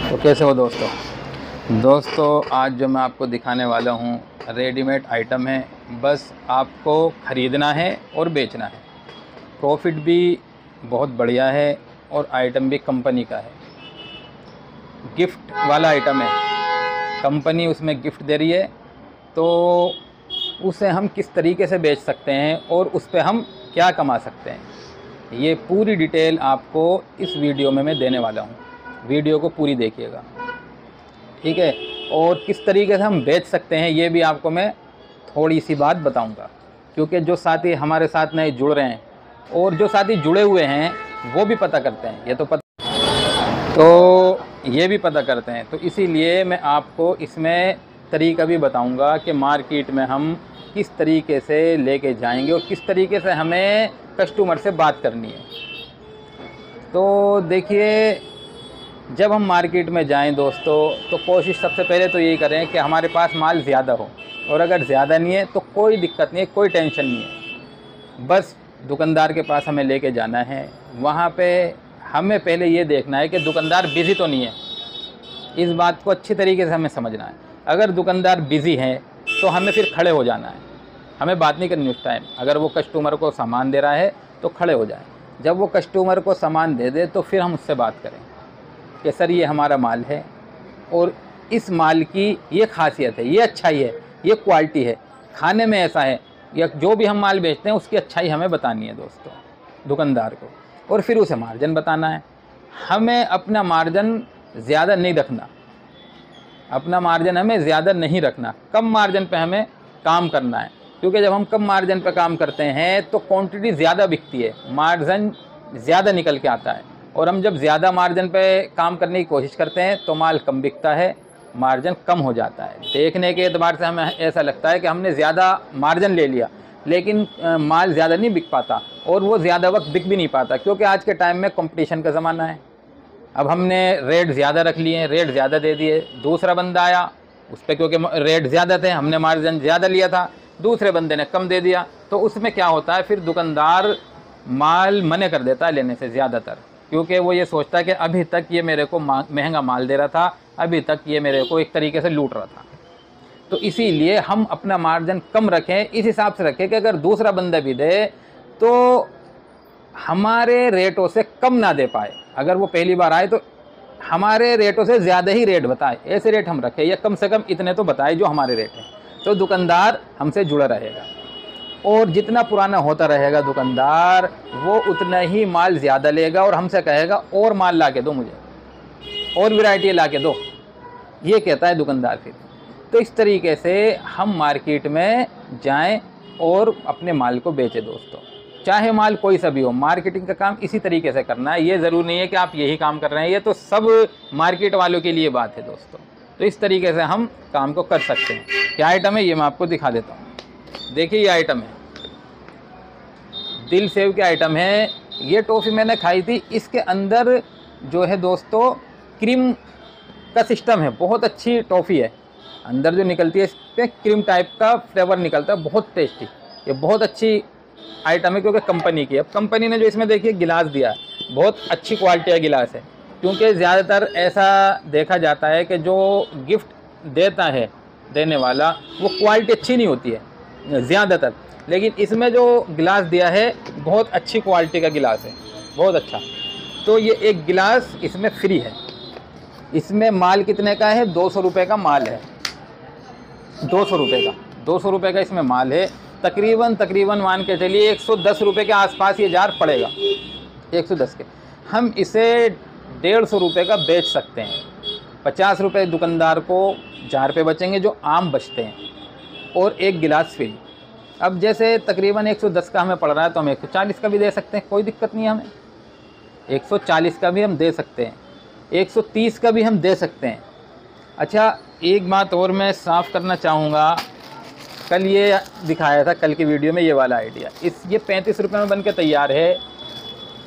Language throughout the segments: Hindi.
तो कैसे हो दोस्तों आज जो मैं आपको दिखाने वाला हूँ रेडीमेड आइटम है। बस आपको ख़रीदना है और बेचना है। प्रॉफिट भी बहुत बढ़िया है और आइटम भी कंपनी का है। गिफ्ट वाला आइटम है, कंपनी उसमें गिफ्ट दे रही है, तो उसे हम किस तरीके से बेच सकते हैं और उस पर हम क्या कमा सकते हैं, ये पूरी डिटेल आपको इस वीडियो में मैं देने वाला हूँ। वीडियो को पूरी देखिएगा, ठीक है। और किस तरीके से हम बेच सकते हैं ये भी आपको मैं थोड़ी सी बात बताऊंगा, क्योंकि जो साथी हमारे साथ नए जुड़ रहे हैं और जो साथी जुड़े हुए हैं वो भी पता करते हैं, ये भी पता करते हैं। तो इसीलिए मैं आपको इसमें तरीका भी बताऊंगा कि मार्केट में हम किस तरीके से लेके जाएंगे और किस तरीके से हमें कस्टमर से बात करनी है। तो देखिए, जब हम मार्केट में जाएं दोस्तों, तो कोशिश सबसे पहले तो यही करें कि हमारे पास माल ज़्यादा हो, और अगर ज़्यादा नहीं है तो कोई दिक्कत नहीं है, कोई टेंशन नहीं है। बस दुकानदार के पास हमें लेके जाना है। वहाँ पे हमें पहले ये देखना है कि दुकानदार बिज़ी तो नहीं है। इस बात को अच्छी तरीके से हमें समझना है। अगर दुकानदार बिज़ी है तो हमें फिर खड़े हो जाना है, हमें बात नहीं करनी उस टाइम। अगर वो कस्टमर को सामान दे रहा है तो खड़े हो जाए। जब वो कस्टमर को सामान दे दे तो फिर हम उससे बात करें कि सर ये हमारा माल है और इस माल की ये खासियत है, ये अच्छाई है, ये क्वालिटी है, खाने में ऐसा है, या जो भी हम माल बेचते हैं उसकी अच्छाई हमें बतानी है दोस्तों दुकानदार को। और फिर उसे मार्जिन बताना है। हमें अपना मार्जिन ज़्यादा नहीं रखना, अपना मार्जिन हमें ज़्यादा नहीं रखना, कम मार्जिन पे हमें काम करना है। क्योंकि जब हम कम मार्जिन पे काम करते हैं तो क्वांटिटी ज़्यादा बिकती है, मार्जिन ज़्यादा निकल के आता है। और हम जब ज़्यादा मार्जिन पे काम करने की कोशिश करते हैं तो माल कम बिकता है, मार्जिन कम हो जाता है। देखने के एतबार से हमें ऐसा लगता है कि हमने ज़्यादा मार्जिन ले लिया, लेकिन माल ज़्यादा नहीं बिक पाता और वो ज़्यादा वक्त बिक भी नहीं पाता, क्योंकि आज के टाइम में कंपटीशन का ज़माना है। अब हमने रेट ज़्यादा रख लिए, रेट ज़्यादा दे दिए, दूसरा बंदा आया, उस पर क्योंकि रेट ज़्यादा थे, हमने मार्जिन ज़्यादा लिया था, दूसरे बंदे ने कम दे दिया, तो उसमें क्या होता है, फिर दुकानदार माल मना कर देता है लेने से ज़्यादातर, क्योंकि वो ये सोचता है कि अभी तक ये मेरे को महंगा माल दे रहा था, अभी तक ये मेरे को एक तरीके से लूट रहा था। तो इसीलिए हम अपना मार्जिन कम रखें, इस हिसाब से रखें कि अगर दूसरा बंदा भी दे तो हमारे रेटों से कम ना दे पाए। अगर वो पहली बार आए तो हमारे रेटों से ज़्यादा ही रेट बताए, ऐसे रेट हम रखें, या कम से कम इतने तो बताए जो हमारे रेट हैं, तो दुकानदार हमसे जुड़ा रहेगा। और जितना पुराना होता रहेगा दुकानदार, वो उतना ही माल ज़्यादा लेगा और हमसे कहेगा और माल ला के दो, मुझे और वैरायटी ला के दो, ये कहता है दुकानदार फिर। तो इस तरीके से हम मार्केट में जाएं और अपने माल को बेचें दोस्तों, चाहे माल कोई सा भी हो। मार्केटिंग का काम इसी तरीके से करना है, ये ज़रूरी नहीं है कि आप यही काम कर रहे हैं, ये तो सब मार्केट वालों के लिए बात है दोस्तों। तो इस तरीके से हम काम को कर सकते हैं। क्या आइटम है ये मैं आपको दिखा देता हूँ। देखिए ये आइटम है, दिल सेव के आइटम है। ये टॉफ़ी मैंने खाई थी, इसके अंदर जो है दोस्तों क्रीम का सिस्टम है, बहुत अच्छी टॉफ़ी है। अंदर जो निकलती है इस पर क्रीम टाइप का फ्लेवर निकलता है, बहुत टेस्टी। ये बहुत अच्छी आइटम है क्योंकि कंपनी की है। अब कंपनी ने जो इसमें देखिए गिलास दिया है, बहुत अच्छी क्वालिटी का गिलास है, क्योंकि ज़्यादातर ऐसा देखा जाता है कि जो गिफ्ट देता है देने वाला, वो क्वालिटी अच्छी नहीं होती है ज़्यादातर, लेकिन इसमें जो गिलास दिया है बहुत अच्छी क्वालिटी का गिलास है, बहुत अच्छा। तो ये एक गिलास इसमें फ्री है। इसमें माल कितने का है? 200 रुपये का माल है, 200 रुपये का, 200 रुपये का इसमें माल है। तकरीबन मान के चलिए 110 रुपये के आसपास ये जार पड़ेगा, 110 के। हम इसे 150 रुपये का बेच सकते हैं। 50 रुपये दुकानदार को जार पे बचेंगे जो आम बचते हैं, और एक गिलास फ्री। अब जैसे तकरीबन 110 का हमें पड़ रहा है तो हम 140 का भी दे सकते हैं, कोई दिक्कत नहीं है हमें। 140 का भी हम दे सकते हैं, 130 का भी हम दे सकते हैं। अच्छा, एक बात और मैं साफ़ करना चाहूँगा, कल ये दिखाया था, कल की वीडियो में ये वाला आइडिया, ये 35 रुपये में बन के तैयार है।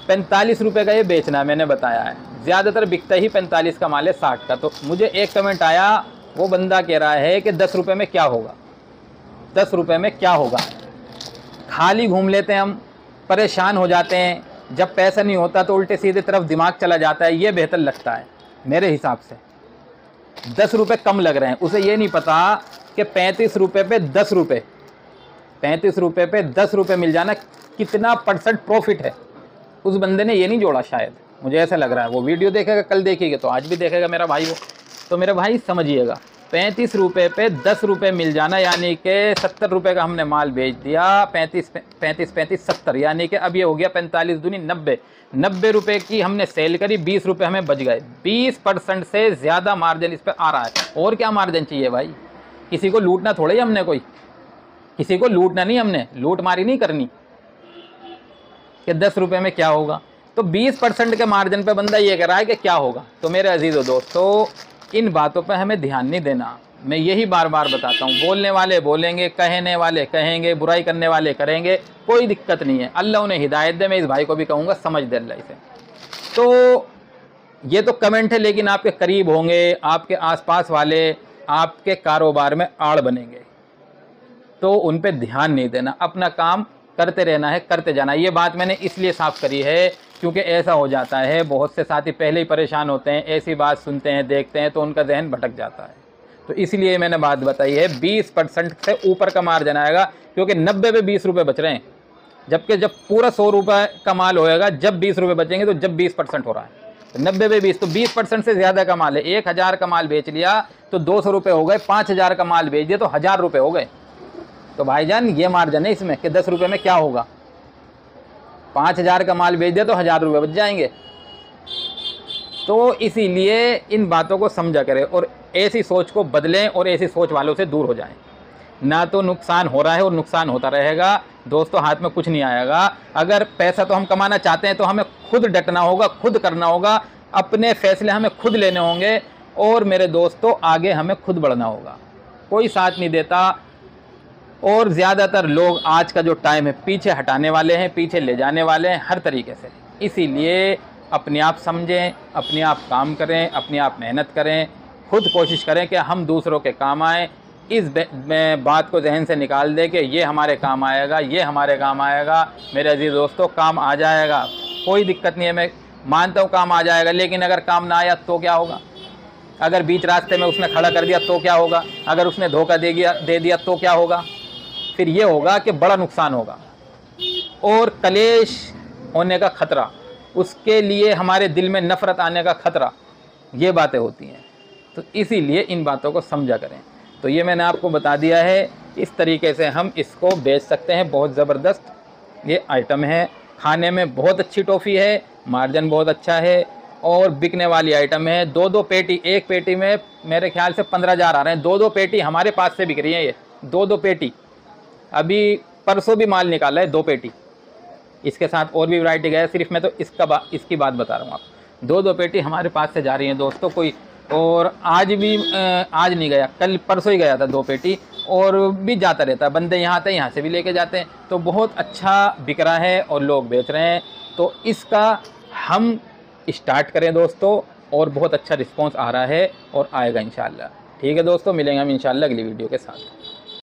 45 रुपये का ये बेचना मैंने बताया है, ज़्यादातर बिकता ही 45 का माल है, 60 का। तो मुझे एक कमेंट आया, वो बंदा कह रहा है कि 10 रुपये में क्या होगा, 10 रुपये में क्या होगा। खाली घूम लेते हैं हम, परेशान हो जाते हैं, जब पैसा नहीं होता तो उल्टे सीधे तरफ दिमाग चला जाता है। ये बेहतर लगता है मेरे हिसाब से। 10 रुपये कम लग रहे हैं, उसे ये नहीं पता कि 35 रुपये पे 10 रुपये, 35 रुपये पे 10 रुपये मिल जाना कितना % प्रॉफिट है। उस बंदे ने ये नहीं जोड़ा शायद, मुझे ऐसा लग रहा है। वो वीडियो देखेगा, कल देखेगा तो आज भी देखेगा मेरा भाई वो। तो मेरे भाई समझिएगा, 35 रुपये पे 10 रुपये मिल जाना, यानी कि 70 रुपये का हमने माल बेच दिया, 35 70, यानी कि अब ये हो गया 45 दूनी 90, 90 रुपये की हमने सेल करी, 20 रुपये हमें बच गए। 20% से ज़्यादा मार्जिन इस पर आ रहा है। और क्या मार्जिन चाहिए भाई? किसी को लूटना थोड़ा ही हमने, कोई किसी को लूटना नहीं, हमने लूट मारी नहीं करनी कि 10 रुपये में क्या होगा। तो 20% के मार्जिन पे बंदा ये कह रहा है कि क्या होगा। तो मेरे अजीज़ों दोस्तों, इन बातों पे हमें ध्यान नहीं देना। मैं यही बार बार बताता हूँ, बोलने वाले बोलेंगे, कहने वाले कहेंगे, बुराई करने वाले करेंगे, कोई दिक्कत नहीं है। अल्लाह उन्हें हिदायत दे। मैं इस भाई को भी कहूँगा समझ दे अल्लाह इसे। तो ये तो कमेंट है, लेकिन आपके करीब होंगे, आपके आसपास वाले आपके कारोबार में आड़ बनेंगे, तो उन पे ध्यान नहीं देना। अपना काम करते रहना है, करते जाना। ये बात मैंने इसलिए साफ़ करी है क्योंकि ऐसा हो जाता है, बहुत से साथी पहले ही परेशान होते हैं, ऐसी बात सुनते हैं, देखते हैं तो उनका जहन भटक जाता है। तो इसलिए मैंने बात बताई है, 20% से ऊपर का मार्जिन आएगा, क्योंकि 90 पे 20 रुपये बच रहे हैं, जबकि जब पूरा 100 रुपये का माल होएगा, जब 20 रुपये बचेंगे, तो जब 20% हो रहा है, तो 90 पे 20, तो 20% से ज़्यादा का माल है। 1000 का माल बेच लिया तो 200 रुपये हो गए, 5000 का माल बेच दिया तो 1000 रुपये हो गए। तो भाईजान ये मार्जिन है इसमें कि 10 रुपये में क्या होगा। 5000 का माल बेच दिया तो 1000 रुपये बच जाएंगे। तो इसीलिए इन बातों को समझा करें और ऐसी सोच को बदलें और ऐसी सोच वालों से दूर हो जाएं। ना तो नुकसान हो रहा है और नुकसान होता रहेगा दोस्तों, हाथ में कुछ नहीं आएगा। अगर पैसा तो हम कमाना चाहते हैं तो हमें खुद डटना होगा, खुद करना होगा, अपने फैसले हमें खुद लेने होंगे, और मेरे दोस्तों आगे हमें खुद बढ़ना होगा। कोई साथ नहीं देता, और ज़्यादातर लोग आज का जो टाइम है पीछे हटाने वाले हैं, पीछे ले जाने वाले हैं हर तरीके से। इसीलिए अपने आप समझें, अपने आप काम करें, अपने आप मेहनत करें, खुद कोशिश करें कि हम दूसरों के काम आएँ। इस बात को जहन से निकाल दें कि ये हमारे काम आएगा, ये हमारे काम आएगा। मेरे अजीज़ दोस्तों, काम आ जाएगा, कोई दिक्कत नहीं है, मैं मानता हूँ काम आ जाएगा। लेकिन अगर काम ना आया तो क्या होगा? अगर बीच रास्ते में उसने खड़ा कर दिया तो क्या होगा? अगर उसने धोखा दे दिया तो क्या होगा? फिर ये होगा कि बड़ा नुकसान होगा और कलेश होने का खतरा, उसके लिए हमारे दिल में नफ़रत आने का खतरा, ये बातें होती हैं। तो इसीलिए इन बातों को समझा करें। तो ये मैंने आपको बता दिया है, इस तरीके से हम इसको बेच सकते हैं। बहुत ज़बरदस्त ये आइटम है, खाने में बहुत अच्छी टॉफ़ी है, मार्जिन बहुत अच्छा है और बिकने वाली आइटम है। 2-2 पेटी, एक पेटी में मेरे ख्याल से 15,000 आ रहे हैं। 2-2 पेटी हमारे पास से बिक रही है। ये 2-2 पेटी, अभी परसों भी माल निकाला है 2 पेटी। इसके साथ और भी वैरायटी गया, सिर्फ मैं तो इसकी बात बता रहा हूँ आप। 2-2 पेटी हमारे पास से जा रही हैं दोस्तों। कोई और आज नहीं गया, कल परसों ही गया था 2 पेटी, और भी जाता रहता है। बंदे यहाँ आते हैं, यहाँ से भी लेके जाते हैं। तो बहुत अच्छा बिक रहा है और लोग बेच रहे हैं। तो इसका हम स्टार्ट करें दोस्तों, और बहुत अच्छा रिस्पॉन्स आ रहा है और आएगा इंशाल्लाह। ठीक है दोस्तों, मिलेंगे हम इंशाल्लाह अगली वीडियो के साथ।